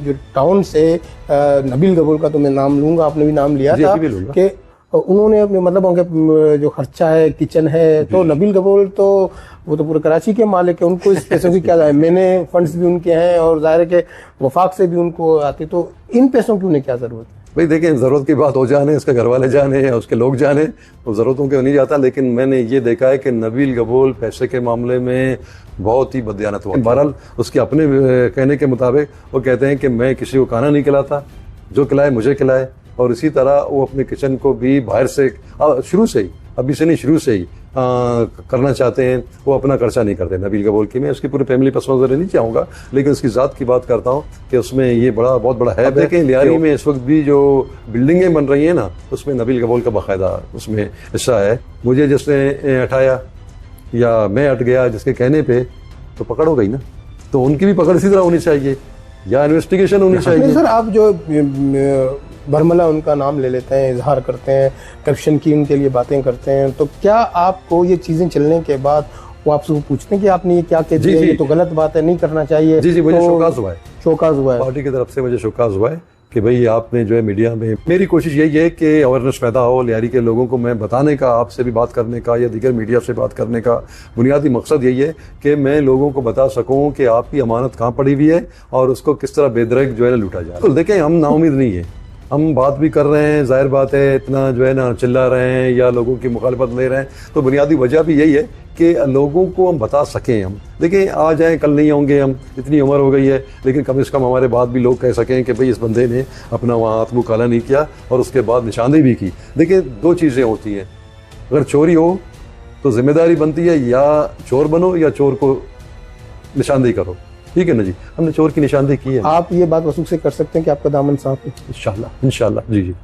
जो टाउन से नबील गबोल का तो मैं नाम लूंगा, आपने भी नाम लिया था कि उन्होंने अपने मतलब उनके जो खर्चा है किचन है, तो नबील गबोल तो वो तो पूरे कराची के मालिक है, उनको इस पैसों की क्या जाए, मैंने फंड्स भी उनके हैं और जाहिर है कि वफाक से भी उनको आते, तो इन पैसों की उन्हें क्या जरूरत है? भाई देखें, जरूरत की बात हो जाने, उसके घर वाले जाने या उसके लोग जाने, वो जरूरतों के नहीं जाता। लेकिन मैंने ये देखा है कि नबील गबोल पैसे के मामले में बहुत ही बददियानत हुआ। बहरहाल उसके अपने कहने के मुताबिक वो कहते हैं कि मैं किसी को खाना नहीं खिलाता, जो खिलाए मुझे खिलाए। और इसी तरह वो अपने किचन को भी बाहर से शुरू से ही, अभी से नहीं, शुरू से ही करना चाहते हैं। वो अपना खर्चा नहीं करते नबील गबोल की। मैं उसकी पूरी फैमिली पस मंजर नहीं चाहूँगा, लेकिन उसकी ज़ात की बात करता हूँ कि उसमें ये बहुत बड़ा है। देखें, लियारी में इस वक्त भी जो बिल्डिंगें बन रही हैं ना, उसमें नबील गबोल का बाकायदा उसमें हिस्सा है। मुझे जिसने हटाया या मैं हट गया जिसके कहने पे, तो पकड़ हो गई ना, तो उनकी भी पकड़ इसी तरह होनी चाहिए या इन्वेस्टिगेशन होनी चाहिए। सर, आप जो बरमला उनका नाम ले लेते हैं, इजहार करते हैं, करप्शन की उनके लिए बातें करते हैं, तो क्या आपको ये चीजें चलने के बाद वो आपसे पूछते हैं कि आपने ये क्या कह दिया, ये तो गलत बात है, नहीं करना चाहिए? जी, मुझे शोकाज हुआ है, पार्टी की तरफ से मुझे शोकाज हुआ है कि भाई आपने जो है मीडिया में, मेरी कोशिश यही है कि अवेयरनेस पैदा हो लियारी के लोगों को। मैं बताने का, आपसे भी बात करने का या दीगर मीडिया से बात करने का बुनियादी मकसद यही है कि मैं लोगों को बता सकूं कि आपकी अमानत कहाँ पड़ी हुई है और उसको किस तरह बेदरक जो है ना लूटा जाए। तो देखें, हम नाउमीद नहीं है, हम बात भी कर रहे हैं, जाहिर बात है इतना जो है ना चिल्ला रहे हैं या लोगों की मुखालफत ले रहे हैं, तो बुनियादी वजह भी यही है कि लोगों को हम बता सकें। हम देखिए, आ जाएं कल नहीं होंगे, हम इतनी उम्र हो गई है, लेकिन कम से कम हमारे बाद भी लोग कह सकें कि भाई इस बंदे ने अपना वहाँ हाथ मुँह काला नहीं किया और उसके बाद निशानदेही भी की। देखिए, दो चीज़ें होती हैं, अगर चोरी हो तो जिम्मेदारी बनती है या चोर बनो या चोर को निशानदेही करो। ठीक है ना जी, हमने चोर की निशानदेही की है। आप ये बात वसूख से कर सकते हैं कि आपका दामन साफ है? इंशाल्लाह, इंशाल्लाह। जी।